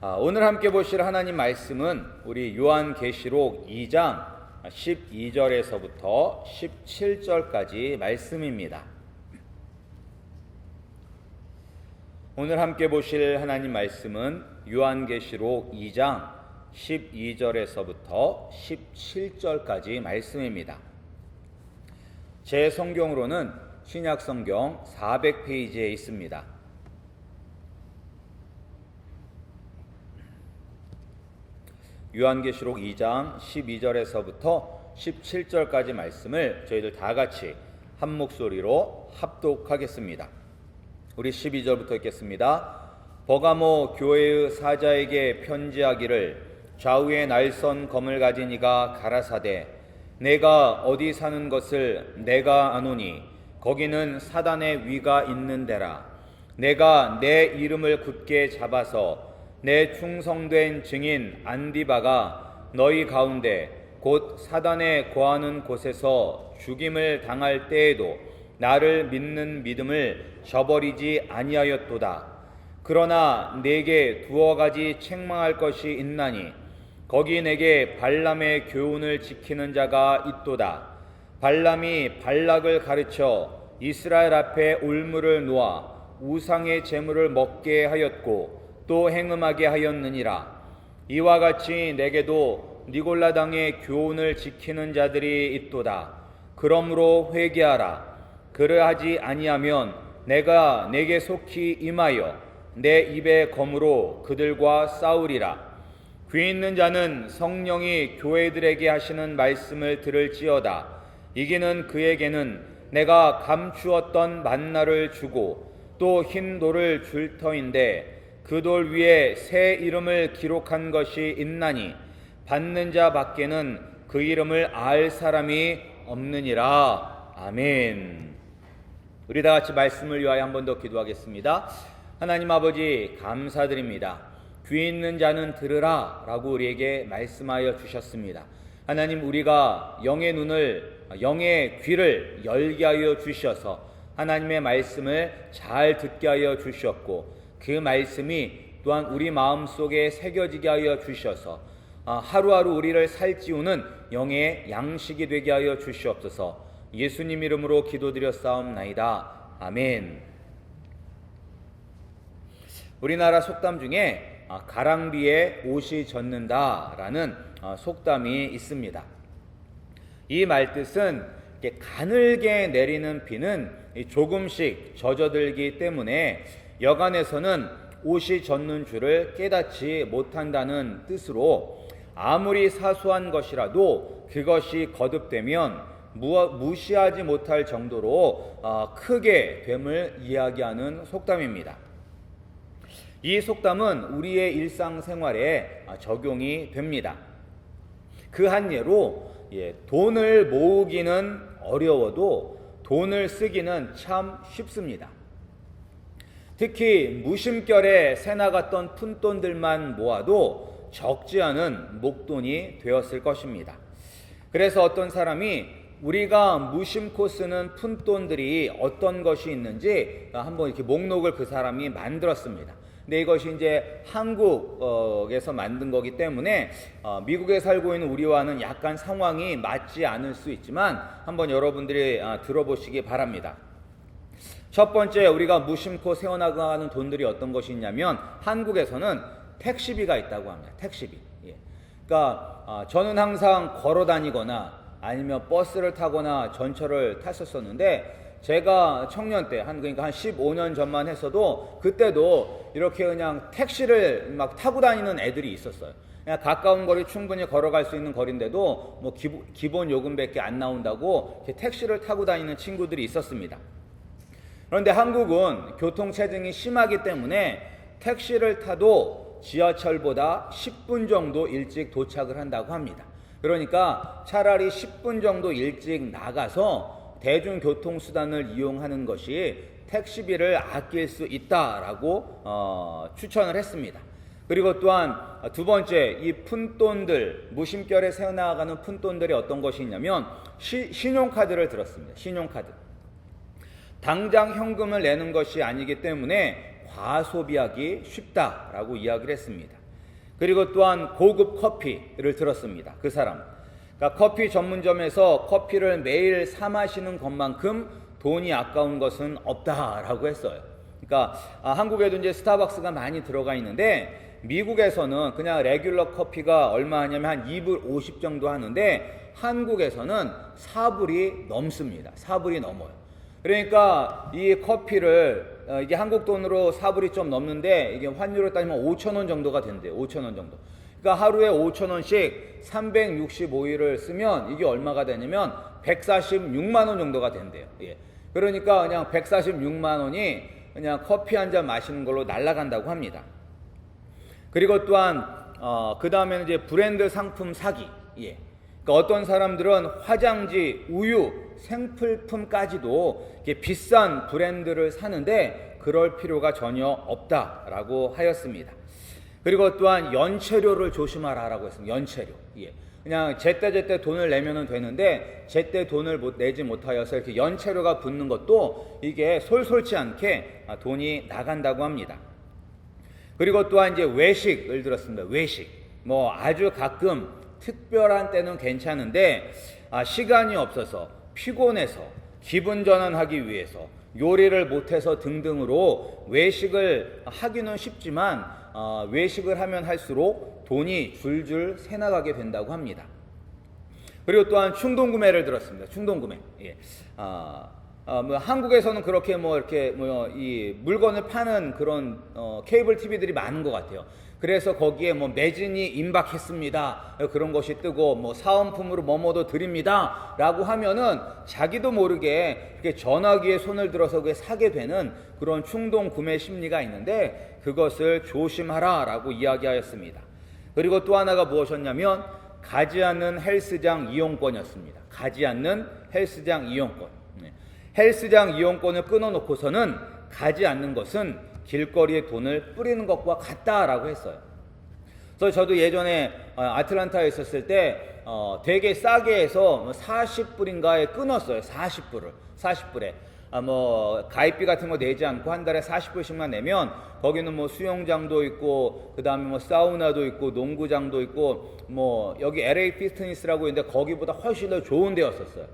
오늘 함께 보실 하나님 말씀은 우리 요한계시록 2장 12절에서부터 17절까지 말씀입니다. 오늘 함께 보실 하나님 말씀은 요한계시록 2장 12절에서부터 17절까지 말씀입니다. 제 성경으로는 신약성경 400페이지에 있습니다. 요한계시록 2장 12절에서부터 17절까지 말씀을 저희들 다 같이 한 목소리로 합독하겠습니다. 우리 12절부터 읽겠습니다. 버가모 교회의 사자에게 편지하기를 좌우에 날선 검을 가진 이가 가라사대 내가 어디 사는 것을 내가 아노니 거기는 사단의 위가 있는 데라. 내가 내 이름을 굳게 잡아서 내 충성된 증인 안디바가 너희 가운데 곧 사단에 거하는 곳에서 죽임을 당할 때에도 나를 믿는 믿음을 저버리지 아니하였도다. 그러나 내게 두어 가지 책망할 것이 있나니 거기 내게 발람의 교훈을 지키는 자가 있도다. 발람이 발락을 가르쳐 이스라엘 앞에 올무를 놓아 우상의 제물을 먹게 하였고 또 행음하게 하였느니라. 이와 같이 내게도 니골라당의 교훈을 지키는 자들이 있도다. 그러므로 회개하라. 그러하지 아니하면 내가 내게 속히 임하여 내 입의 검으로 그들과 싸우리라. 귀 있는 자는 성령이 교회들에게 하시는 말씀을 들을지어다. 이기는 그에게는 내가 감추었던 만나를 주고 또 흰 돌을 줄 터인데 그 돌 위에 새 이름을 기록한 것이 있나니 받는 자 밖에는 그 이름을 알 사람이 없느니라. 아멘. 우리 다 같이 말씀을 위하여 한 번 더 기도하겠습니다. 하나님 아버지 감사드립니다. 귀 있는 자는 들으라 라고 우리에게 말씀하여 주셨습니다. 하나님, 우리가 영의 귀를 열게 하여 주셔서 하나님의 말씀을 잘 듣게 하여 주셨고 그 말씀이 또한 우리 마음속에 새겨지게 하여 주셔서 하루하루 우리를 살찌우는 영의 양식이 되게 하여 주시옵소서. 예수님 이름으로 기도드렸사옵나이다. 아멘. 우리나라 속담 중에 가랑비에 옷이 젖는다라는 속담이 있습니다. 이 말뜻은 가늘게 내리는 비는 조금씩 젖어들기 때문에 여간에서는 옷이 젖는 줄을 깨닫지 못한다는 뜻으로 아무리 사소한 것이라도 그것이 거듭되면 무시하지 못할 정도로 크게 됨을 이야기하는 속담입니다. 이 속담은 우리의 일상생활에 적용이 됩니다. 그 한 예로 돈을 모으기는 어려워도 돈을 쓰기는 참 쉽습니다. 특히 무심결에 새나갔던 푼돈들만 모아도 적지 않은 목돈이 되었을 것입니다. 그래서 어떤 사람이 우리가 무심코 쓰는 푼돈들이 어떤 것이 있는지 한번 이렇게 목록을 그 사람이 만들었습니다. 근데 이것이 이제 한국에서 만든 거기 때문에 미국에 살고 있는 우리와는 약간 상황이 맞지 않을 수 있지만 한번 여러분들이 들어보시기 바랍니다. 첫 번째, 우리가 무심코 세워나가는 돈들이 어떤 것이 있냐면 한국에서는 택시비가 있다고 합니다. 택시비. 그러니까 저는 항상 걸어 다니거나 아니면 버스를 타거나 전철을 탔었었는데 제가 청년 때 그러니까 한 15년 전만 했어도 그때도 이렇게 그냥 택시를 막 타고 다니는 애들이 있었어요. 그냥 가까운 거리 충분히 걸어갈 수 있는 거리인데도 뭐 기본 요금밖에 안 나온다고 이렇게 택시를 타고 다니는 친구들이 있었습니다. 그런데 한국은 교통체증이 심하기 때문에 택시를 타도 지하철보다 10분 정도 일찍 도착을 한다고 합니다. 그러니까 차라리 10분 정도 일찍 나가서 대중교통수단을 이용하는 것이 택시비를 아낄 수 있다라고 추천을 했습니다. 그리고 또한 두 번째, 이 푼돈들, 무심결에 새어나가는 푼돈들이 어떤 것이 있냐면 신용카드를 들었습니다. 신용카드. 당장 현금을 내는 것이 아니기 때문에 과소비하기 쉽다라고 이야기를 했습니다. 그리고 또한 고급 커피를 들었습니다. 그 사람. 그러니까 커피 전문점에서 커피를 매일 사 마시는 것만큼 돈이 아까운 것은 없다라고 했어요. 그러니까 한국에도 이제 스타벅스가 많이 들어가 있는데 미국에서는 그냥 레귤러 커피가 얼마 하냐면 한 2불 50 정도 하는데 한국에서는 4불이 넘습니다. 4불이 넘어요. 그러니까 이 커피를 이게 한국 돈으로 4불이 좀 넘는데 이게 환율로 따지면 5,000원 정도가 된대요. 5,000원 정도. 그러니까 하루에 5,000원씩 365일을 쓰면 이게 얼마가 되냐면 146만 원 정도가 된대요. 예. 그러니까 그냥 146만 원이 그냥 커피 한 잔 마시는 걸로 날아간다고 합니다. 그리고 또한 그 다음에는 이제 브랜드 상품 사기. 예. 그러니까 어떤 사람들은 화장지, 우유, 생필품까지도 이렇게 비싼 브랜드를 사는데 그럴 필요가 전혀 없다라고 하였습니다. 그리고 또한 연체료를 조심하라라고 했습니다. 연체료. 예. 그냥 제때 돈을 내면은 되는데 제때 돈을 내지 못하여서 이렇게 연체료가 붙는 것도 이게 솔솔치 않게 돈이 나간다고 합니다. 그리고 또한 이제 외식을 들었습니다. 외식. 뭐 아주 가끔 특별한 때는 괜찮은데 시간이 없어서 피곤해서 기분 전환하기 위해서 요리를 못해서 등등으로 외식을 하기는 쉽지만 외식을 하면 할수록 돈이 줄줄 새나가게 된다고 합니다. 그리고 또한 충동구매를 들었습니다. 충동구매. 예. 뭐 한국에서는 그렇게 뭐 이렇게 이 물건을 파는 그런 케이블 TV들이 많은 것 같아요. 그래서 거기에 뭐 매진이 임박했습니다. 그런 것이 뜨고 뭐 사은품으로 뭐뭐도 드립니다. 라고 하면은 자기도 모르게 이렇게 전화기에 손을 들어서 그게 사게 되는 그런 충동 구매 심리가 있는데 그것을 조심하라 라고 이야기하였습니다. 그리고 또 하나가 무엇이었냐면 가지 않는 헬스장 이용권이었습니다. 가지 않는 헬스장 이용권. 헬스장 이용권을 끊어놓고서는 가지 않는 것은 길거리에 돈을 뿌리는 것과 같다라고 했어요. 그래서 저도 예전에 아틀란타에 있었을 때 되게 싸게 해서 40불인가에 끊었어요. 40불에. 뭐 가입비 같은 거 내지 않고 한 달에 40불씩만 내면 거기는 뭐 수영장도 있고 그다음에 뭐 사우나도 있고 농구장도 있고 뭐 여기 LA 피트니스라고 있는데 거기보다 훨씬 더 좋은 데였었어요.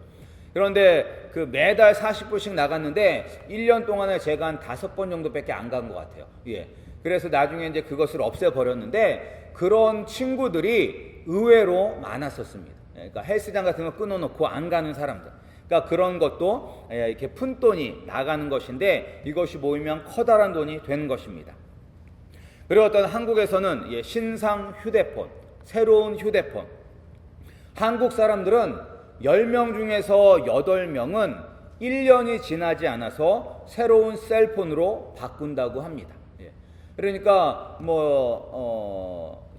그런데 그 매달 40불씩 나갔는데 1년 동안에 제가 한 5번 정도밖에 안 간 것 같아요. 예. 그래서 나중에 이제 그것을 없애버렸는데 그런 친구들이 의외로 많았었습니다. 그러니까 헬스장 같은 거 끊어놓고 안 가는 사람들. 그러니까 그런 것도 이렇게 푼돈이 나가는 것인데 이것이 모이면 커다란 돈이 되는 것입니다. 그리고 어떤 한국에서는 신상 휴대폰, 새로운 휴대폰. 한국 사람들은 10명 중에서 8명은 1년이 지나지 않아서 새로운 셀폰으로 바꾼다고 합니다. 그러니까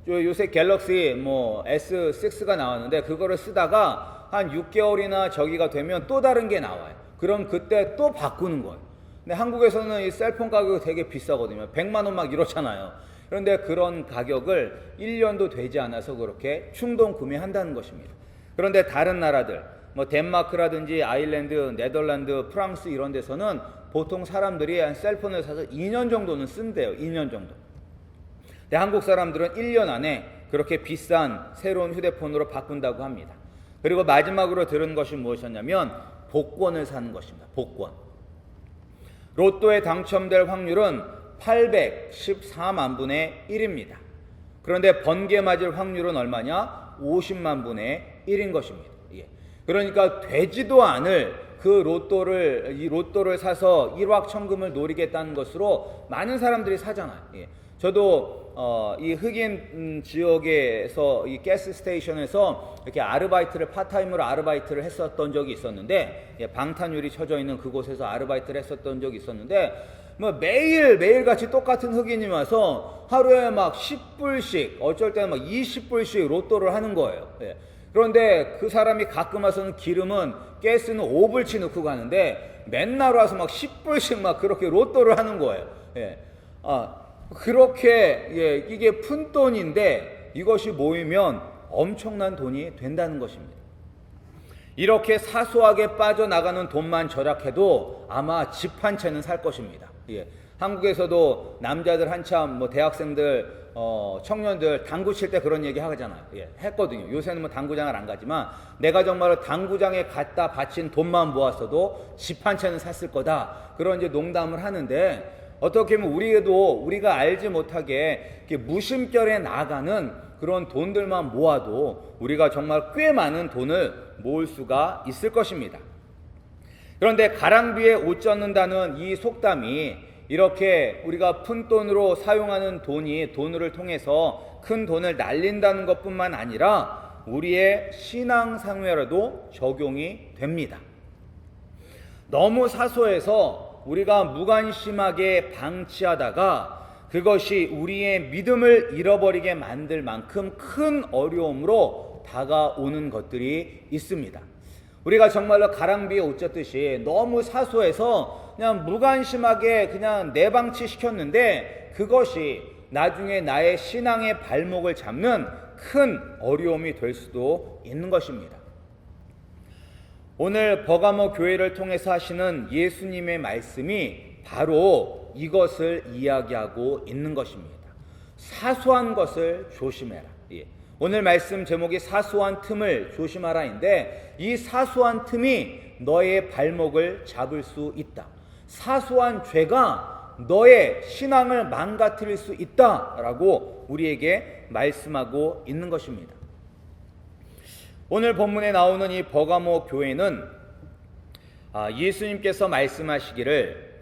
요새 갤럭시 S6가 나왔는데 그거를 쓰다가 한 6개월이나 저기가 되면 또 다른 게 나와요. 그럼 그때 또 바꾸는 거예요. 근데 한국에서는 이 셀폰 가격이 되게 비싸거든요. 100만 원 막 이렇잖아요. 그런데 그런 가격을 1년도 되지 않아서 그렇게 충동 구매한다는 것입니다. 그런데 다른 나라들, 뭐 덴마크라든지 아일랜드, 네덜란드, 프랑스 이런 데서는 보통 사람들이 한 셀폰을 사서 2년 정도는 쓴대요. 2년 정도. 근데 한국 사람들은 1년 안에 그렇게 비싼 새로운 휴대폰으로 바꾼다고 합니다. 그리고 마지막으로 들은 것이 무엇이었냐면 복권을 사는 것입니다. 복권. 로또에 당첨될 확률은 814만 분의 1입니다. 그런데 번개 맞을 확률은 얼마냐? 50만 분의 1인 것입니다. 예. 그러니까 되지도 않을 이 로또를 사서 일확천금을 노리겠다는 것으로 많은 사람들이 사잖아요. 예. 저도 이 흑인 지역에서 이 가스 스테이션에서 이렇게 파타임으로 아르바이트를 했었던 적이 있었는데, 방탄유리 쳐져 있는 그곳에서 아르바이트를 했었던 적이 있었는데, 뭐 매일 같이 똑같은 흑인이 와서 하루에 막 10불씩, 어쩔 때는 막 20불씩 로또를 하는 거예요. 예. 그런데 그 사람이 가끔 와서는 가스는 5불치 넣고 가는데 맨날 와서 막 10불씩 막 그렇게 로또를 하는 거예요. 예. 그렇게 이게 푼돈인데 이것이 모이면 엄청난 돈이 된다는 것입니다. 이렇게 사소하게 빠져나가는 돈만 절약해도 아마 집 한 채는 살 것입니다. 예. 한국에서도 남자들 한참 대학생들 청년들 당구 칠 때 그런 얘기 하잖아요. 예, 했거든요. 요새는 뭐 당구장을 안 가지만 내가 정말로 당구장에 갔다 바친 돈만 모았어도 집 한 채는 샀을 거다. 그런 이제 농담을 하는데 어떻게 보면 우리가 알지 못하게 이렇게 무심결에 나가는 그런 돈들만 모아도 우리가 정말 꽤 많은 돈을 모을 수가 있을 것입니다. 그런데 가랑비에 옷 젖는다는 이 속담이 이렇게 우리가 푼돈으로 사용하는 돈을 통해서 큰 돈을 날린다는 것뿐만 아니라 우리의 신앙생활에도 적용이 됩니다. 너무 사소해서 우리가 무관심하게 방치하다가 그것이 우리의 믿음을 잃어버리게 만들 만큼 큰 어려움으로 다가오는 것들이 있습니다. 우리가 정말로 가랑비에 옷 젖듯이 너무 사소해서 그냥 무관심하게 그냥 내방치 시켰는데 그것이 나중에 나의 신앙의 발목을 잡는 큰 어려움이 될 수도 있는 것입니다. 오늘 버가모 교회를 통해서 하시는 예수님의 말씀이 바로 이것을 이야기하고 있는 것입니다. 사소한 것을 조심해라. 오늘 말씀 제목이 사소한 틈을 조심하라인데 이 사소한 틈이 너의 발목을 잡을 수 있다. 사소한 죄가 너의 신앙을 망가뜨릴 수 있다라고 우리에게 말씀하고 있는 것입니다. 오늘 본문에 나오는 이 버가모 교회는 예수님께서 말씀하시기를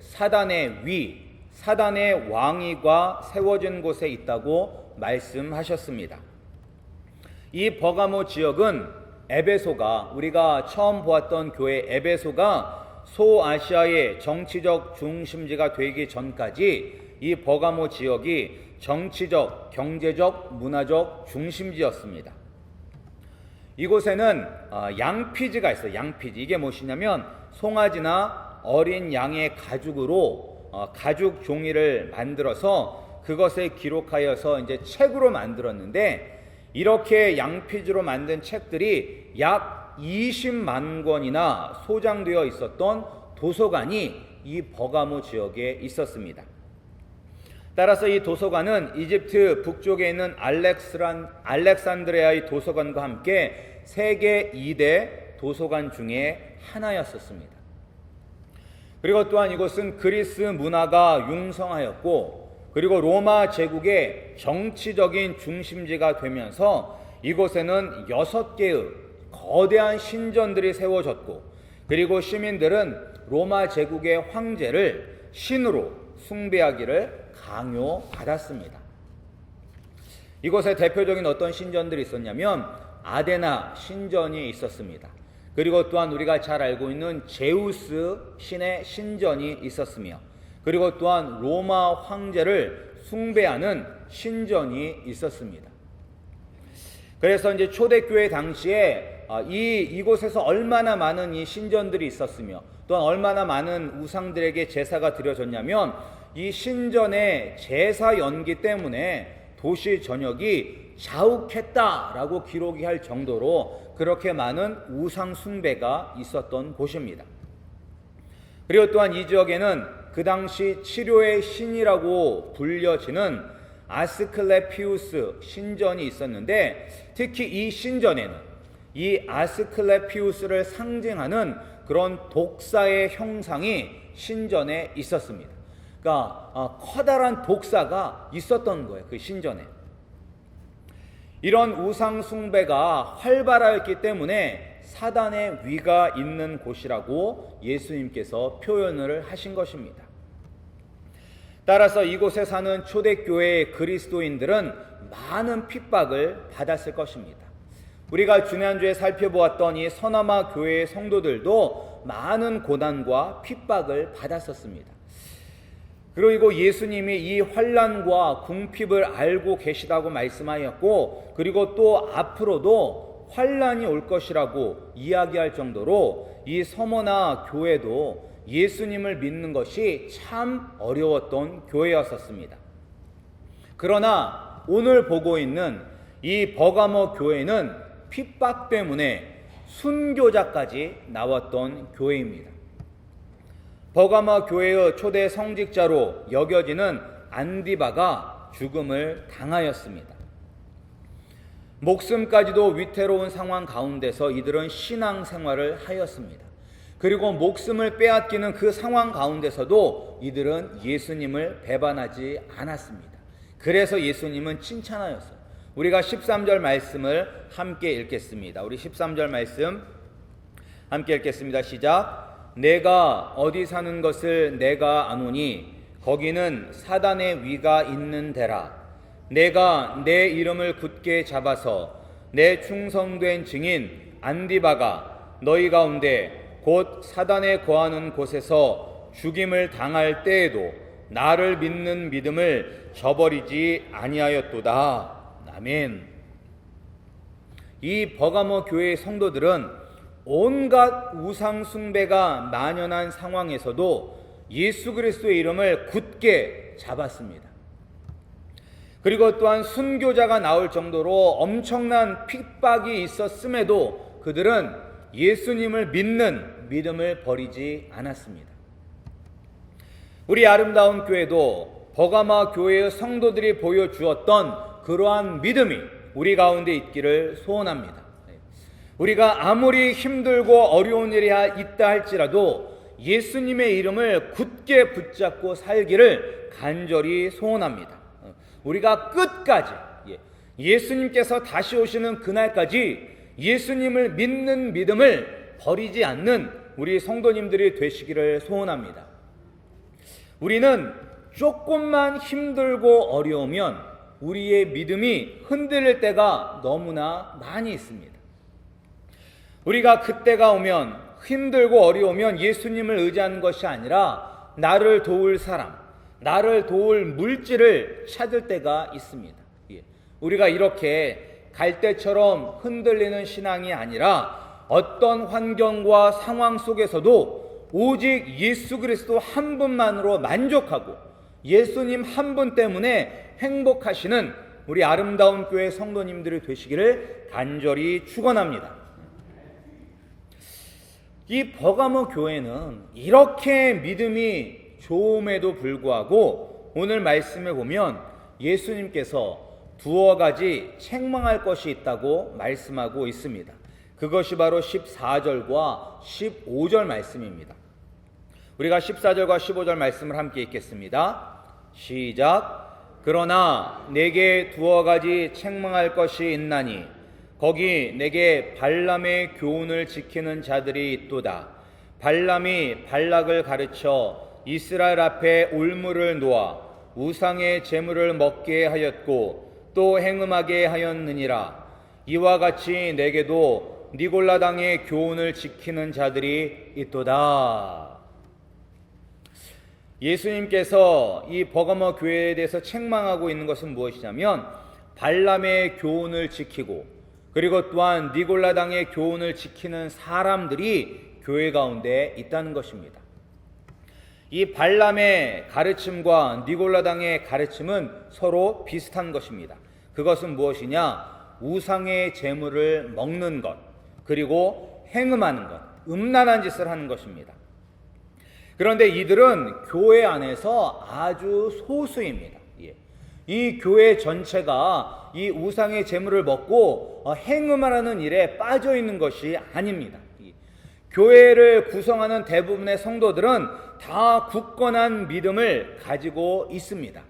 사단의 왕위가 세워진 곳에 있다고 말씀하셨습니다. 이 버가모 지역은 에베소가 우리가 처음 보았던 교회 에베소가 소아시아의 정치적 중심지가 되기 전까지 이 버가모 지역이 정치적, 경제적, 문화적 중심지였습니다. 이곳에는 양피지가 있어요. 양피지. 이게 무엇이냐면 송아지나 어린 양의 가죽으로 가죽 종이를 만들어서 그것을 기록하여서 이제 책으로 만들었는데 이렇게 양피지로 만든 책들이 약 20만 권이나 소장되어 있었던 도서관이 이 버가모 지역에 있었습니다. 따라서 이 도서관은 이집트 북쪽에 있는 알렉산드리아의 도서관과 함께 세계 2대 도서관 중에 하나였었습니다. 그리고 또한 이곳은 그리스 문화가 융성하였고 그리고 로마 제국의 정치적인 중심지가 되면서 이곳에는 6개의 거대한 신전들이 세워졌고 그리고 시민들은 로마 제국의 황제를 신으로 숭배하기를 강요받았습니다. 이곳에 대표적인 어떤 신전들이 있었냐면 아데나 신전이 있었습니다. 그리고 또한 우리가 잘 알고 있는 제우스 신의 신전이 있었으며 그리고 또한 로마 황제를 숭배하는 신전이 있었습니다. 그래서 이제 초대교회 당시에 이곳에서 얼마나 많은 이 신전들이 있었으며 또한 얼마나 많은 우상들에게 제사가 드려졌냐면 이 신전의 제사 연기 때문에 도시 전역이 자욱했다라고 기록이 할 정도로 그렇게 많은 우상 숭배가 있었던 곳입니다. 그리고 또한 이 지역에는 그 당시 치료의 신이라고 불려지는 아스클레피우스 신전이 있었는데 특히 이 신전에는 이 아스클레피우스를 상징하는 그런 독사의 형상이 신전에 있었습니다. 그러니까 커다란 독사가 있었던 거예요. 그 신전에. 이런 우상 숭배가 활발하였기 때문에 사단의 위가 있는 곳이라고 예수님께서 표현을 하신 것입니다. 따라서 이곳에 사는 초대교회의 그리스도인들은 많은 핍박을 받았을 것입니다. 우리가 지난주에 살펴보았던 이 서나마 교회의 성도들도 많은 고난과 핍박을 받았었습니다. 그리고 예수님이 이 환난과 궁핍을 알고 계시다고 말씀하였고 그리고 또 앞으로도 환난이 올 것이라고 이야기할 정도로 이 서머나 교회도 예수님을 믿는 것이 참 어려웠던 교회였었습니다. 그러나 오늘 보고 있는 이 버가모 교회는 핍박 때문에 순교자까지 나왔던 교회입니다. 버가모 교회의 초대 성직자로 여겨지는 안디바가 죽음을 당하였습니다. 목숨까지도 위태로운 상황 가운데서 이들은 신앙생활을 하였습니다. 그리고 목숨을 빼앗기는 그 상황 가운데서도 이들은 예수님을 배반하지 않았습니다. 그래서 예수님은 칭찬하였어요. 우리가 13절 말씀을 함께 읽겠습니다. 우리 13절 말씀 함께 읽겠습니다. 시작. 내가 어디 사는 것을 내가 아노니 거기는 사단의 위가 있는 데라. 내가 내 이름을 굳게 잡아서 내 충성된 증인 안디바가 너희 가운데 곧 사단에 거하는 곳에서 죽임을 당할 때에도 나를 믿는 믿음을 저버리지 아니하였도다. 아멘. 이 버가모 교회의 성도들은 온갖 우상 숭배가 만연한 상황에서도 예수 그리스도의 이름을 굳게 잡았습니다. 그리고 또한 순교자가 나올 정도로 엄청난 핍박이 있었음에도 그들은 예수님을 믿는 믿음을 버리지 않았습니다. 우리 아름다운 교회도 버가마 교회의 성도들이 보여주었던 그러한 믿음이 우리 가운데 있기를 소원합니다. 우리가 아무리 힘들고 어려운 일이 있다 할지라도 예수님의 이름을 굳게 붙잡고 살기를 간절히 소원합니다. 우리가 끝까지 예수님께서 다시 오시는 그날까지 예수님을 믿는 믿음을 버리지 않는 우리 성도님들이 되시기를 소원합니다. 우리는 조금만 힘들고 어려우면 우리의 믿음이 흔들릴 때가 너무나 많이 있습니다. 우리가 그때가 오면 힘들고 어려우면 예수님을 의지하는 것이 아니라 나를 도울 사람, 나를 도울 물질을 찾을 때가 있습니다. 우리가 이렇게 갈대처럼 흔들리는 신앙이 아니라 어떤 환경과 상황 속에서도 오직 예수 그리스도 한 분만으로 만족하고 예수님 한 분 때문에 행복하시는 우리 아름다운 교회 성도님들이 되시기를 간절히 축원합니다. 이 버가모 교회는 이렇게 믿음이 좋음에도 불구하고 오늘 말씀에 보면 예수님께서 두어 가지 책망할 것이 있다고 말씀하고 있습니다. 그것이 바로 14절과 15절 말씀입니다. 우리가 14절과 15절 말씀을 함께 읽겠습니다. 시작. 그러나 내게 두어 가지 책망할 것이 있나니 거기 내게 발람의 교훈을 지키는 자들이 있도다. 발람이 발락을 가르쳐 이스라엘 앞에 올무를 놓아 우상의 제물을 먹게 하였고 또 행음하게 하였느니라. 이와 같이 내게도 니골라당의 교훈을 지키는 자들이 있도다. 예수님께서 이 버가모 교회에 대해서 책망하고 있는 것은 무엇이냐면 발람의 교훈을 지키고 그리고 또한 니골라당의 교훈을 지키는 사람들이 교회 가운데 있다는 것입니다. 이 발람의 가르침과 니골라당의 가르침은 서로 비슷한 것입니다. 그것은 무엇이냐? 우상의 제물을 먹는 것, 그리고 행음하는 것, 음란한 짓을 하는 것입니다. 그런데 이들은 교회 안에서 아주 소수입니다. 이 교회 전체가 이 우상의 제물을 먹고 행음하라는 일에 빠져 있는 것이 아닙니다. 교회를 구성하는 대부분의 성도들은 다 굳건한 믿음을 가지고 있습니다.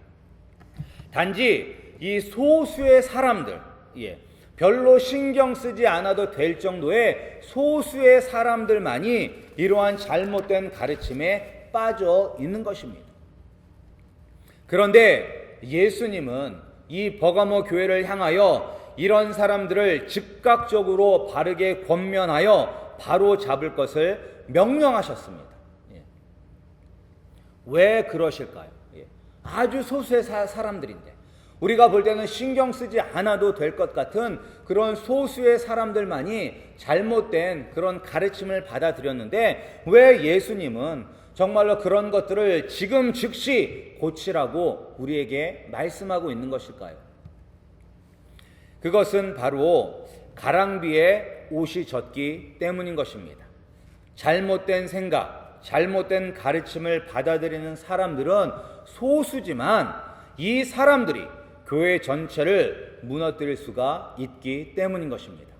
단지 이 소수의 사람들, 별로 신경 쓰지 않아도 될 정도의 소수의 사람들만이 이러한 잘못된 가르침에 빠져 있는 것입니다. 그런데 예수님은 이 버가모 교회를 향하여 이런 사람들을 즉각적으로 바르게 권면하여 바로 잡을 것을 명령하셨습니다. 왜 그러실까요? 아주 소수의 사람들인데 우리가 볼 때는 신경 쓰지 않아도 될 것 같은 그런 소수의 사람들만이 잘못된 그런 가르침을 받아들였는데 왜 예수님은 정말로 그런 것들을 지금 즉시 고치라고 우리에게 말씀하고 있는 것일까요? 그것은 바로 가랑비에 옷이 젖기 때문인 것입니다. 잘못된 생각, 잘못된 가르침을 받아들이는 사람들은 소수지만 이 사람들이 교회 전체를 무너뜨릴 수가 있기 때문인 것입니다.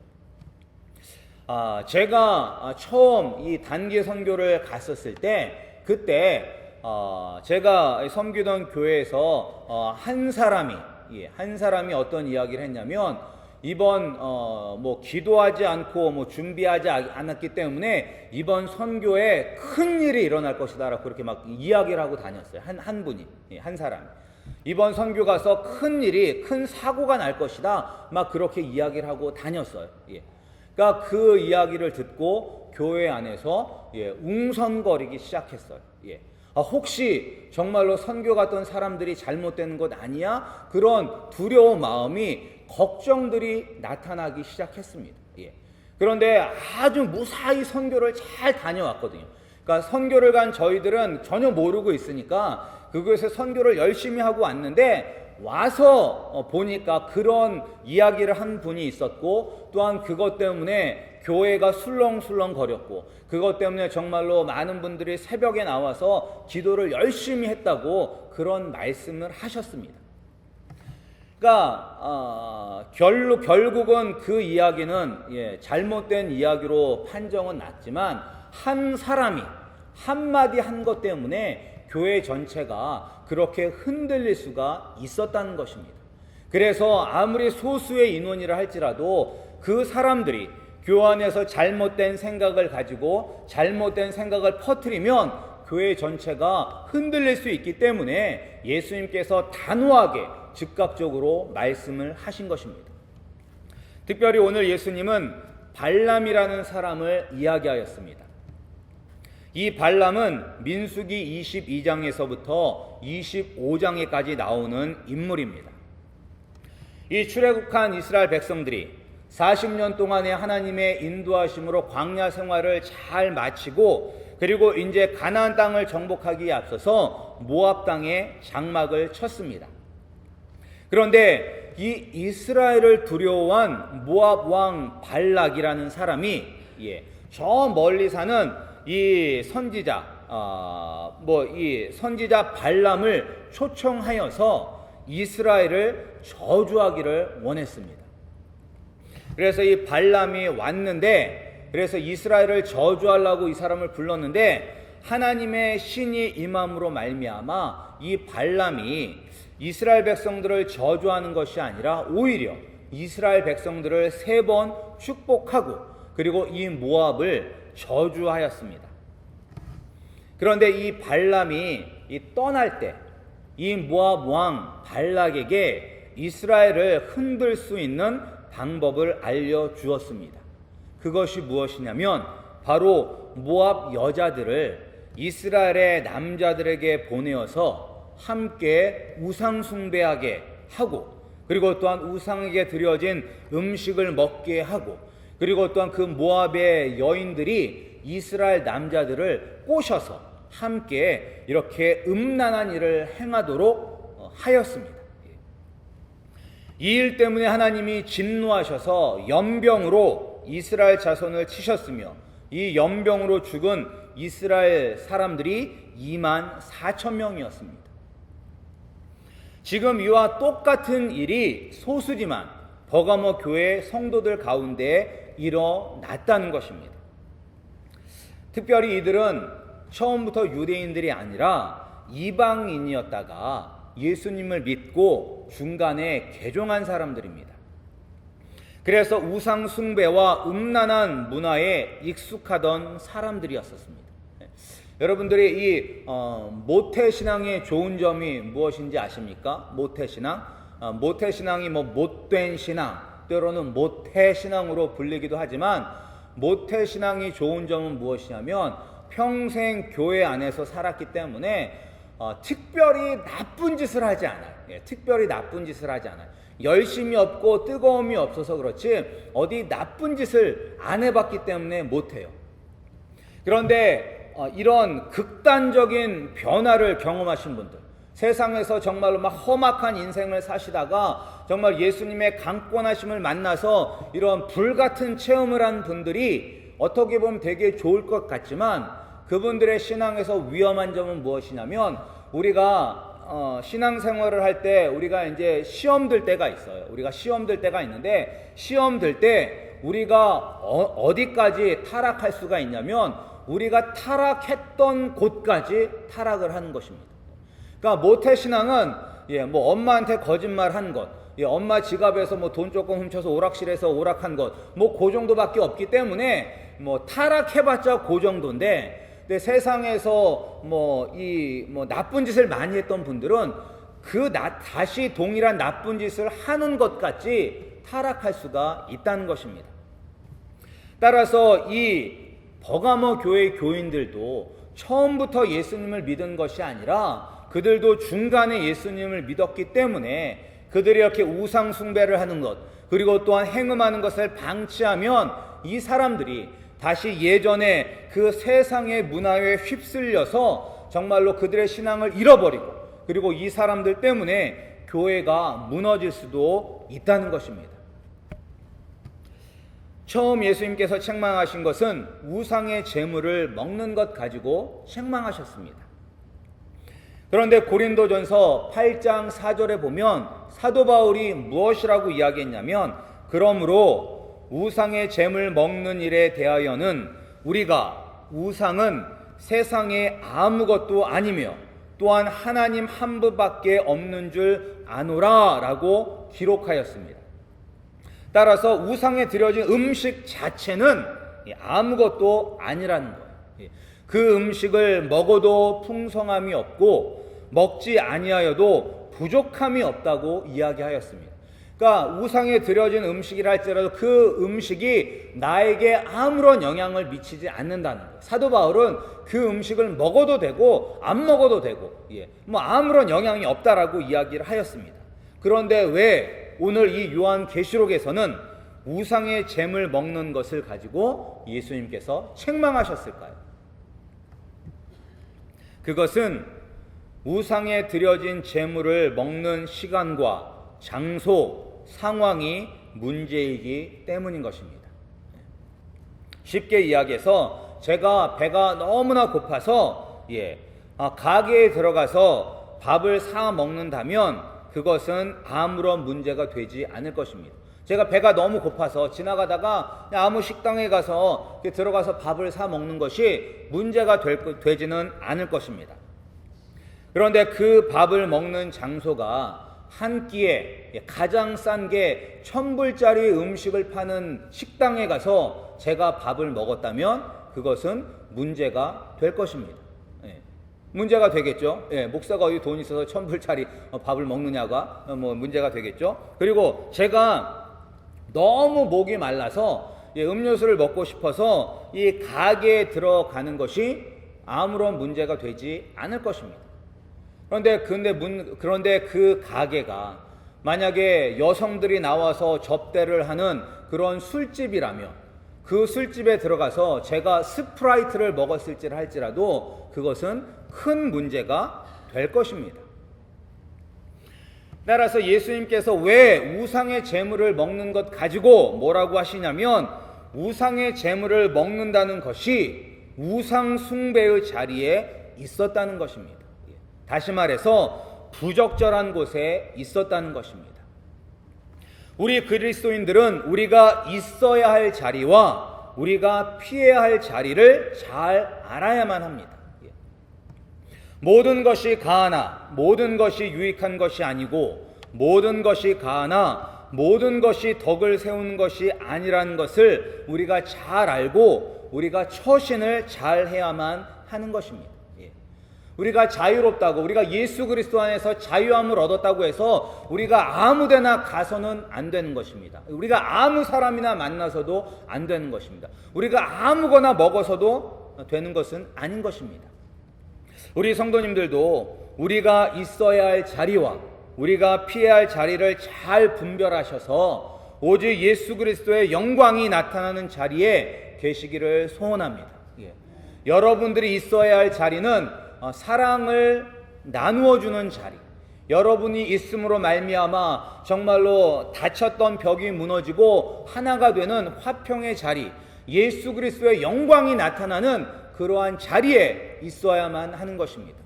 제가 처음 이 단기 선교를 갔었을 때, 그때 제가 섬기던 교회에서 한 사람이 어떤 이야기를 했냐면, 이번 기도하지 않고 준비하지 않았기 때문에 이번 선교에 큰 일이 일어날 것이다라고 그렇게 막 이야기를 하고 다녔어요. 한 분이, 한 사람이. 이번 선교 가서 큰 사고가 날 것이다, 막 그렇게 이야기를 하고 다녔어요. 그러니까 그 이야기를 듣고 교회 안에서 웅성거리기 시작했어요. 혹시 정말로 선교 갔던 사람들이 잘못된 것 아니야? 그런 두려운 마음이, 걱정들이 나타나기 시작했습니다. 그런데 아주 무사히 선교를 잘 다녀왔거든요. 그러니까 선교를 간 저희들은 전혀 모르고 있으니까 그곳에 선교를 열심히 하고 왔는데, 와서 보니까 그런 이야기를 한 분이 있었고, 또한 그것 때문에 교회가 술렁술렁 거렸고, 그것 때문에 정말로 많은 분들이 새벽에 나와서 기도를 열심히 했다고 그런 말씀을 하셨습니다. 그러니까 결국은 그 이야기는 잘못된 이야기로 판정은 났지만, 한 사람이 한마디 한 것 때문에 교회 전체가 그렇게 흔들릴 수가 있었다는 것입니다. 그래서 아무리 소수의 인원이라 할지라도 그 사람들이 교회 안에서 잘못된 생각을 가지고 잘못된 생각을 퍼뜨리면 교회 전체가 흔들릴 수 있기 때문에 예수님께서 단호하게 즉각적으로 말씀을 하신 것입니다. 특별히 오늘 예수님은 발람이라는 사람을 이야기하였습니다. 이 발람은 민수기 22장에서부터 25장에까지 나오는 인물입니다. 이 출애굽한 이스라엘 백성들이 40년 동안의 하나님의 인도하심으로 광야 생활을 잘 마치고, 그리고 이제 가나안 땅을 정복하기에 앞서서 모압 땅에 장막을 쳤습니다. 그런데 이 이스라엘을 두려워한 모압 왕 발락이라는 사람이 저 멀리 사는 이 선지자 발람을 초청하여서 이스라엘을 저주하기를 원했습니다. 그래서 이 발람이 왔는데, 그래서 이스라엘을 저주하려고 이 사람을 불렀는데, 하나님의 신이 임함으로 말미암아 이 발람이 이스라엘 백성들을 저주하는 것이 아니라 오히려 이스라엘 백성들을 3번 축복하고, 그리고 이 모압을 저주하였습니다. 그런데 이 발람이 떠날 때 이 모압 왕 발락에게 이스라엘을 흔들 수 있는 방법을 알려주었습니다. 그것이 무엇이냐면 바로 모압 여자들을 이스라엘의 남자들에게 보내어서 함께 우상 숭배하게 하고, 그리고 또한 우상에게 드려진 음식을 먹게 하고, 그리고 또한 그 모압의 여인들이 이스라엘 남자들을 꼬셔서 함께 이렇게 음란한 일을 행하도록 하였습니다. 이 일 때문에 하나님이 진노하셔서 연병으로 이스라엘 자손을 치셨으며, 이 연병으로 죽은 이스라엘 사람들이 24,000명이었습니다. 지금 이와 똑같은 일이 소수지만 버가모 교회 성도들 가운데 일어났다는 것입니다. 특별히 이들은 처음부터 유대인들이 아니라 이방인이었다가 예수님을 믿고 중간에 개종한 사람들입니다. 그래서 우상 숭배와 음란한 문화에 익숙하던 사람들이었습니다. 여러분들이 이 모태신앙의 좋은 점이 무엇인지 아십니까? 모태신앙? 모태신앙이 못된 신앙, 때로는 모태신앙으로 불리기도 하지만, 모태신앙이 좋은 점은 무엇이냐면 평생 교회 안에서 살았기 때문에 특별히 나쁜 짓을 하지 않아요. 특별히 나쁜 짓을 하지 않아요. 열심이 없고 뜨거움이 없어서 그렇지 어디 나쁜 짓을 안 해봤기 때문에 못해요. 그런데 이런 극단적인 변화를 경험하신 분들, 세상에서 정말로 막 험악한 인생을 사시다가 정말 예수님의 강권하심을 만나서 이런 불같은 체험을 한 분들이 어떻게 보면 되게 좋을 것 같지만, 그분들의 신앙에서 위험한 점은 무엇이냐면, 우리가 신앙생활을 할 때 우리가 이제 시험 들 때가 있어요. 우리가 시험 들 때가 있는데 시험 들 때 우리가 어디까지 타락할 수가 있냐면 우리가 타락했던 곳까지 타락을 하는 것입니다. 그러니까 모태신앙은 뭐 엄마한테 거짓말한 것, 엄마 지갑에서 뭐 돈 조금 훔쳐서 오락실에서 오락한 것, 뭐 그 정도밖에 없기 때문에 뭐 타락해봤자 그 정도인데, 근데 세상에서 뭐 나쁜 짓을 많이 했던 분들은 다시 동일한 나쁜 짓을 하는 것 같이 타락할 수가 있다는 것입니다. 따라서 이 버가모 교회 교인들도 처음부터 예수님을 믿은 것이 아니라 그들도 중간에 예수님을 믿었기 때문에 그들이 이렇게 우상 숭배를 하는 것, 그리고 또한 행음하는 것을 방치하면 이 사람들이 다시 예전에 그 세상의 문화에 휩쓸려서 정말로 그들의 신앙을 잃어버리고, 그리고 이 사람들 때문에 교회가 무너질 수도 있다는 것입니다. 처음 예수님께서 책망하신 것은 우상의 제물을 먹는 것 가지고 책망하셨습니다. 그런데 고린도전서 8장 4절에 보면 사도 바울이 무엇이라고 이야기했냐면, 그러므로 우상의 제물 먹는 일에 대하여는 우리가 우상은 세상에 아무것도 아니며 또한 하나님 한 분밖에 없는 줄 아노라 라고 기록하였습니다. 따라서 우상에 드려진 음식 자체는 아무것도 아니라는 거예요. 그 음식을 먹어도 풍성함이 없고 먹지 아니하여도 부족함이 없다고 이야기하였습니다. 그러니까 우상에 드려진 음식이라 할지라도 그 음식이 나에게 아무런 영향을 미치지 않는다는 거예요. 사도 바울은 그 음식을 먹어도 되고 안 먹어도 되고 뭐 아무런 영향이 없다라고 이야기를 하였습니다. 그런데 왜 오늘 이 요한계시록에서는 우상의 제물 먹는 것을 가지고 예수님께서 책망하셨을까요? 그것은 우상에 드려진 제물을 먹는 시간과 장소, 상황이 문제이기 때문인 것입니다. 쉽게 이야기해서 제가 배가 너무나 고파서 가게에 들어가서 밥을 사 먹는다면 그것은 아무런 문제가 되지 않을 것입니다. 제가 배가 너무 고파서 지나가다가 아무 식당에 가서 들어가서 밥을 사 먹는 것이 문제가 되지는 않을 것입니다. 그런데 그 밥을 먹는 장소가 한 끼에 가장 싼 게 1,000불짜리 음식을 파는 식당에 가서 제가 밥을 먹었다면 그것은 문제가 될 것입니다. 문제가 되겠죠. 목사가 어디 돈 있어서 1,000불짜리 밥을 먹느냐가 문제가 되겠죠. 그리고 제가 너무 목이 말라서 음료수를 먹고 싶어서 이 가게에 들어가는 것이 아무런 문제가 되지 않을 것입니다. 그런데 그 가게가 만약에 여성들이 나와서 접대를 하는 그런 술집이라면 그 술집에 들어가서 제가 스프라이트를 먹었을지 할지라도 그것은 큰 문제가 될 것입니다. 따라서 예수님께서 왜 우상의 제물을 먹는 것 가지고 뭐라고 하시냐면, 우상의 제물을 먹는다는 것이 우상 숭배의 자리에 있었다는 것입니다. 다시 말해서 부적절한 곳에 있었다는 것입니다. 우리 그리스도인들은 우리가 있어야 할 자리와 우리가 피해야 할 자리를 잘 알아야만 합니다. 모든 것이 가하나 모든 것이 유익한 것이 아니고 모든 것이 가하나 모든 것이 덕을 세우는 것이 아니라는 것을 우리가 잘 알고 우리가 처신을 잘 해야만 하는 것입니다. 우리가 자유롭다고, 우리가 예수 그리스도 안에서 자유함을 얻었다고 해서 우리가 아무데나 가서는 안 되는 것입니다. 우리가 아무 사람이나 만나서도 안 되는 것입니다. 우리가 아무거나 먹어서도 되는 것은 아닌 것입니다. 우리 성도님들도 우리가 있어야 할 자리와 우리가 피해야 할 자리를 잘 분별하셔서 오직 예수 그리스도의 영광이 나타나는 자리에 계시기를 소원합니다. 여러분들이 있어야 할 자리는 사랑을 나누어 주는 자리, 여러분이 있음으로 말미암아 정말로 닫혔던 벽이 무너지고 하나가 되는 화평의 자리, 예수 그리스도의 영광이 나타나는 그러한 자리에 있어야만 하는 것입니다.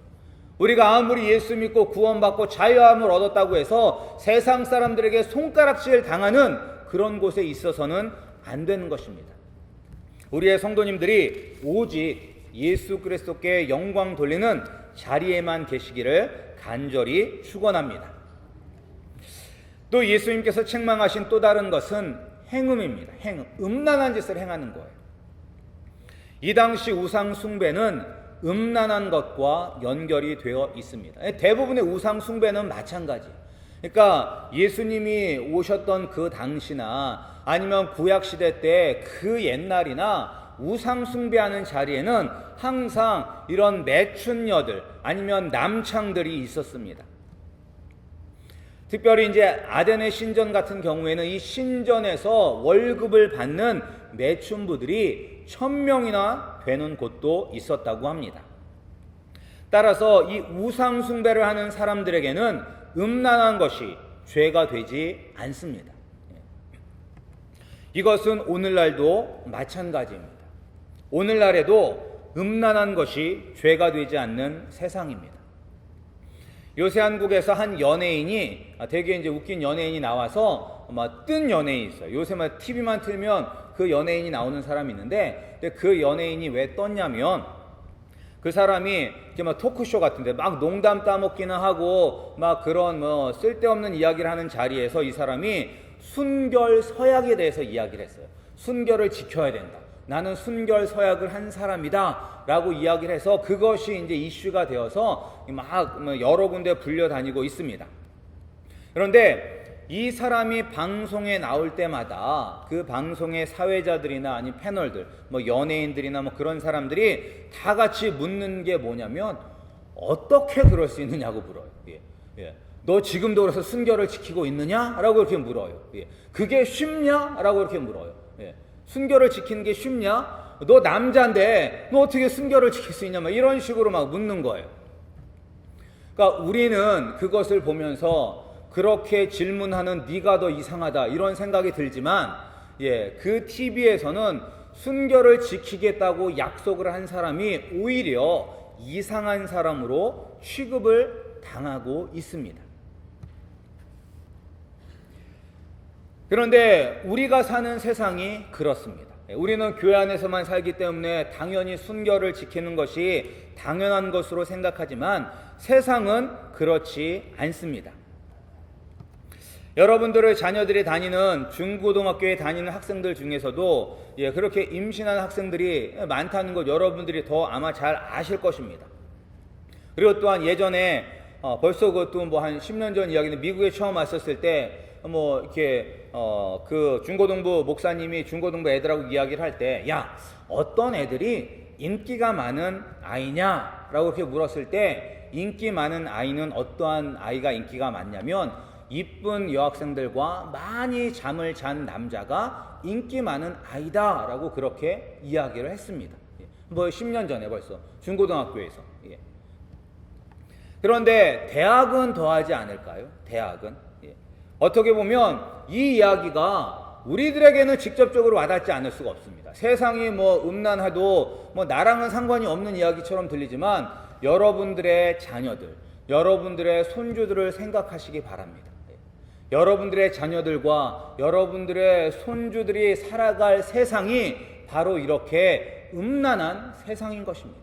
우리가 아무리 예수 믿고 구원받고 자유함을 얻었다고 해서 세상 사람들에게 손가락질 당하는 그런 곳에 있어서는 안 되는 것입니다. 우리의 성도님들이 오직 예수 그리스도께 영광 돌리는 자리에만 계시기를 간절히 축원합니다. 또 예수님께서 책망하신 또 다른 것은 행음입니다. 행음, 음란한 짓을 행하는 거예요. 이 당시 우상 숭배는 음란한 것과 연결이 되어 있습니다. 대부분의 우상 숭배는 마찬가지. 그러니까 예수님이 오셨던 그 당시나 아니면 구약 시대 때 그 옛날이나 우상 숭배하는 자리에는 항상 이런 매춘녀들 아니면 남창들이 있었습니다. 특별히 이제 아덴의 신전 같은 경우에는 이 신전에서 월급을 받는 매춘부들이 1000명이나 되는 곳도 있었다고 합니다. 따라서 이 우상 숭배를 하는 사람들에게는 음란한 것이 죄가 되지 않습니다. 이것은 오늘날도 마찬가지입니다. 오늘날에도 음란한 것이 죄가 되지 않는 세상입니다. 요새 한국에서 한 연예인이 되게 이제 웃긴 연예인이 나와서 막 뜬 연예인이 있어요. 요새 막 TV만 틀면 그 연예인이 나오는 사람이 있는데 그 연예인이 왜 떴냐면 그 사람이 이렇게 막 토크쇼 같은데 막 농담 따먹기는 하고 막 그런 뭐 쓸데없는 이야기를 하는 자리에서 이 사람이 순결 서약에 대해서 이야기를 했어요. 순결을 지켜야 된다. 나는 순결 서약을 한 사람이다 라고 이야기를 해서 그것이 이제 이슈가 되어서 막 여러 군데 불려다니고 있습니다. 그런데 이 사람이 방송에 나올 때마다 그 방송의 사회자들이나 아니 패널들 뭐 연예인들이나 뭐 그런 사람들이 다 같이 묻는 게 뭐냐면 어떻게 그럴 수 있느냐고 물어요. 너 지금도 그래서 순결을 지키고 있느냐? 라고 이렇게 물어요. 그게 쉽냐? 라고 이렇게 물어요. 순결을 지키는 게 쉽냐? 너 남자인데 너 어떻게 순결을 지킬 수 있냐? 막 이런 식으로 막 묻는 거예요. 그러니까 우리는 그것을 보면서 그렇게 질문하는 네가 더 이상하다 이런 생각이 들지만 그 TV에서는 순결을 지키겠다고 약속을 한 사람이 오히려 이상한 사람으로 취급을 당하고 있습니다. 그런데 우리가 사는 세상이 그렇습니다. 우리는 교회 안에서만 살기 때문에 당연히 순결을 지키는 것이 당연한 것으로 생각하지만 세상은 그렇지 않습니다. 여러분들의 자녀들이 다니는 중고등학교에 다니는 학생들 중에서도 그렇게 임신한 학생들이 많다는 것 여러분들이 더 아마 잘 아실 것입니다. 그리고 또한 예전에 벌써 그것도 뭐 한 10년 전 이야기는 미국에 처음 왔었을 때 뭐 이렇게 그 중고등부 목사님이 중고등부 애들하고 이야기를 할 때 야 어떤 애들이 인기가 많은 아이냐라고 이렇게 물었을 때 인기 많은 아이는 어떠한 아이가 인기가 많냐면 이쁜 여학생들과 많이 잠을 잔 남자가 인기 많은 아이다라고 그렇게 이야기를 했습니다. 뭐 10년 전에 벌써 중고등학교에서. 그런데 대학은 더하지 않을까요? 대학은 어떻게 보면 이 이야기가 우리들에게는 직접적으로 와닿지 않을 수가 없습니다. 세상이 뭐 음란해도 뭐 나랑은 상관이 없는 이야기처럼 들리지만 여러분들의 자녀들, 여러분들의 손주들을 생각하시기 바랍니다. 여러분들의 자녀들과 여러분들의 손주들이 살아갈 세상이 바로 이렇게 음란한 세상인 것입니다.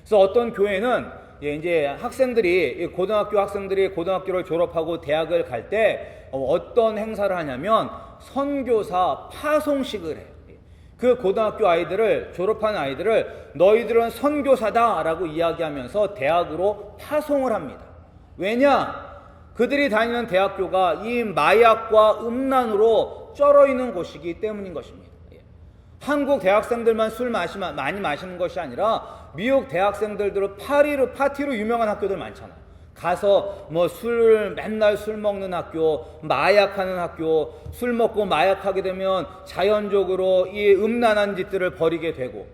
그래서 어떤 교회는 이제 학생들이 고등학교 학생들이 고등학교를 졸업하고 대학을 갈 때 어떤 행사를 하냐면 선교사 파송식을 해요. 그 고등학교 아이들을 졸업한 아이들을 너희들은 선교사다라고 이야기하면서 대학으로 파송을 합니다. 왜냐? 그들이 다니는 대학교가 이 마약과 음란으로 쩔어 있는 곳이기 때문인 것입니다. 한국 대학생들만 술 많이 마시는 것이 아니라 미국 대학생들도 파티로 유명한 학교들 많잖아요. 가서 뭐 맨날 술 먹는 학교, 마약하는 학교, 술 먹고 마약하게 되면 자연적으로 이 음란한 짓들을 벌이게 되고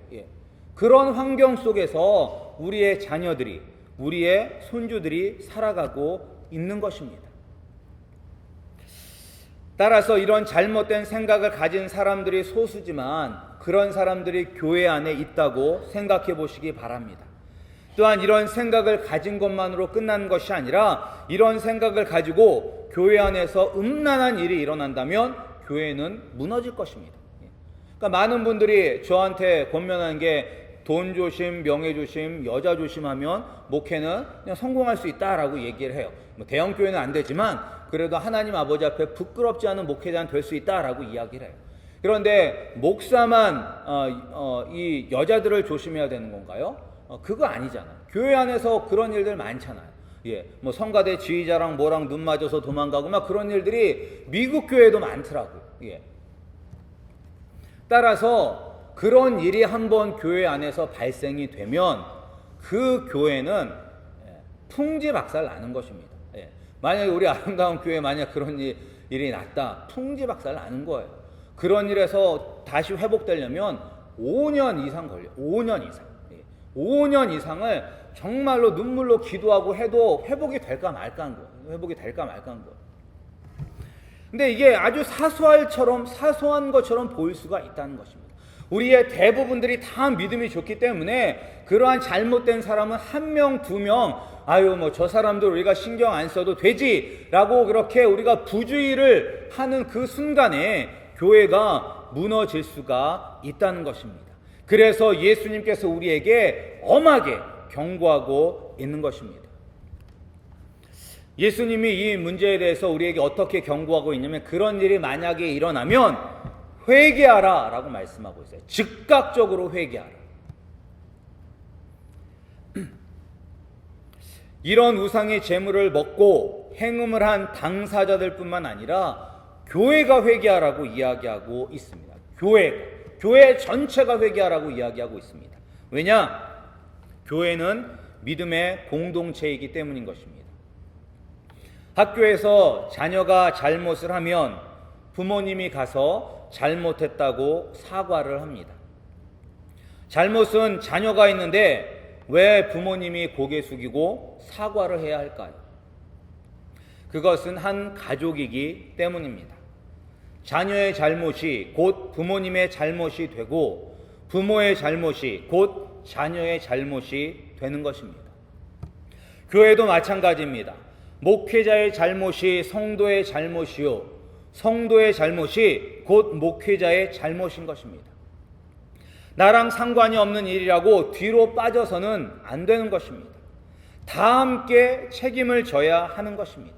그런 환경 속에서 우리의 자녀들이, 우리의 손주들이 살아가고 있는 것입니다. 따라서 이런 잘못된 생각을 가진 사람들이 소수지만 그런 사람들이 교회 안에 있다고 생각해 보시기 바랍니다. 또한 이런 생각을 가진 것만으로 끝나는 것이 아니라 이런 생각을 가지고 교회 안에서 음란한 일이 일어난다면 교회는 무너질 것입니다. 그러니까 많은 분들이 저한테 권면하는 게 돈 조심, 명예 조심, 여자 조심하면 목회는 그냥 성공할 수 있다라고 얘기를 해요. 뭐 대형 교회는 안 되지만 그래도 하나님 아버지 앞에 부끄럽지 않은 목회자는 될 수 있다라고 이야기를 해요. 그런데 목사만 이 여자들을 조심해야 되는 건가요? 그거 아니잖아요. 교회 안에서 그런 일들 많잖아요. 뭐 성가대 지휘자랑 뭐랑 눈 맞아서 도망가고 막 그런 일들이 미국 교회도 많더라고요. 따라서 그런 일이 한번 교회 안에서 발생이 되면 그 교회는 풍지박살 나는 것입니다. 만약에 우리 아름다운 교회에 만약 그런 일이 났다, 풍지박살 나는 거예요. 그런 일에서 다시 회복되려면 5년 이상 걸려요. 5년 이상. 5년 이상을 정말로 눈물로 기도하고 해도 회복이 될까 말까 한 거예요. 회복이 될까 말까 한 거예요. 근데 이게 아주 사소한 것처럼 보일 수가 있다는 것입니다. 우리의 대부분들이 다 믿음이 좋기 때문에 그러한 잘못된 사람은 한 명, 두 명, 뭐 저 사람들 우리가 신경 안 써도 되지라고 그렇게 우리가 부주의를 하는 그 순간에 교회가 무너질 수가 있다는 것입니다. 그래서 예수님께서 우리에게 엄하게 경고하고 있는 것입니다. 예수님이 이 문제에 대해서 우리에게 어떻게 경고하고 있냐면 그런 일이 만약에 일어나면 회개하라 라고 말씀하고 있어요. 즉각적으로 회개하라. 이런 우상의 제물을 먹고 행음을 한 당사자들 뿐만 아니라 교회가 회개하라고 이야기하고 있습니다. 교회 전체가 회개하라고 이야기하고 있습니다. 왜냐? 교회는 믿음의 공동체이기 때문인 것입니다. 학교에서 자녀가 잘못을 하면 부모님이 가서 잘못했다고 사과를 합니다. 잘못은 자녀가 있는데 왜 부모님이 고개 숙이고 사과를 해야 할까요? 그것은 한 가족이기 때문입니다. 자녀의 잘못이 곧 부모님의 잘못이 되고 부모의 잘못이 곧 자녀의 잘못이 되는 것입니다. 교회도 마찬가지입니다. 목회자의 잘못이 성도의 잘못이요 성도의 잘못이 곧 목회자의 잘못인 것입니다. 나랑 상관이 없는 일이라고 뒤로 빠져서는 안 되는 것입니다. 다 함께 책임을 져야 하는 것입니다.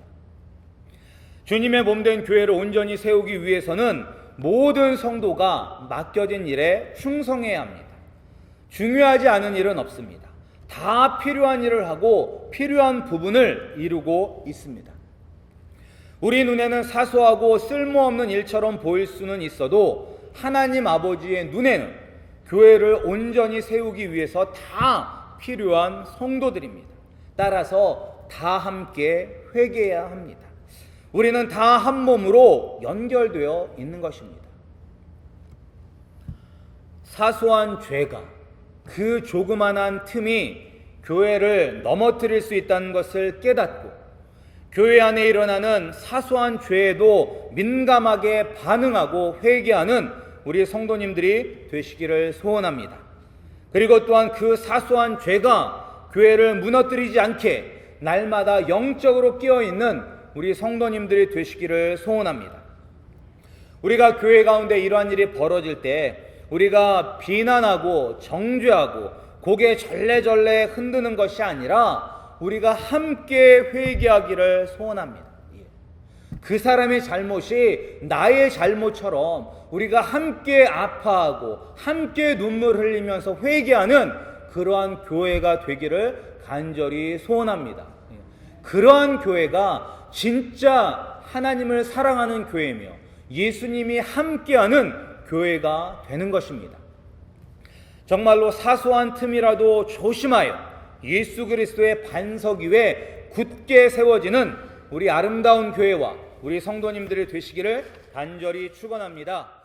주님의 몸된 교회를 온전히 세우기 위해서는 모든 성도가 맡겨진 일에 충성해야 합니다. 중요하지 않은 일은 없습니다. 다 필요한 일을 하고 필요한 부분을 이루고 있습니다. 우리 눈에는 사소하고 쓸모없는 일처럼 보일 수는 있어도 하나님 아버지의 눈에는 교회를 온전히 세우기 위해서 다 필요한 성도들입니다. 따라서 다 함께 회개해야 합니다. 우리는 다 한 몸으로 연결되어 있는 것입니다. 사소한 죄가 그 조그만한 틈이 교회를 넘어뜨릴 수 있다는 것을 깨닫고 교회 안에 일어나는 사소한 죄에도 민감하게 반응하고 회개하는 우리 성도님들이 되시기를 소원합니다. 그리고 또한 그 사소한 죄가 교회를 무너뜨리지 않게 날마다 영적으로 깨어있는 우리 성도님들이 되시기를 소원합니다. 우리가 교회 가운데 이러한 일이 벌어질 때 우리가 비난하고 정죄하고 고개 절레절레 흔드는 것이 아니라 우리가 함께 회개하기를 소원합니다. 그 사람의 잘못이 나의 잘못처럼 우리가 함께 아파하고 함께 눈물 흘리면서 회개하는 그러한 교회가 되기를 간절히 소원합니다. 그러한 교회가 진짜 하나님을 사랑하는 교회며 예수님이 함께하는 교회가 되는 것입니다. 정말로 사소한 틈이라도 조심하여 예수 그리스도의 반석 위에 굳게 세워지는 우리 아름다운 교회와 우리 성도님들이 되시기를 간절히 축원합니다.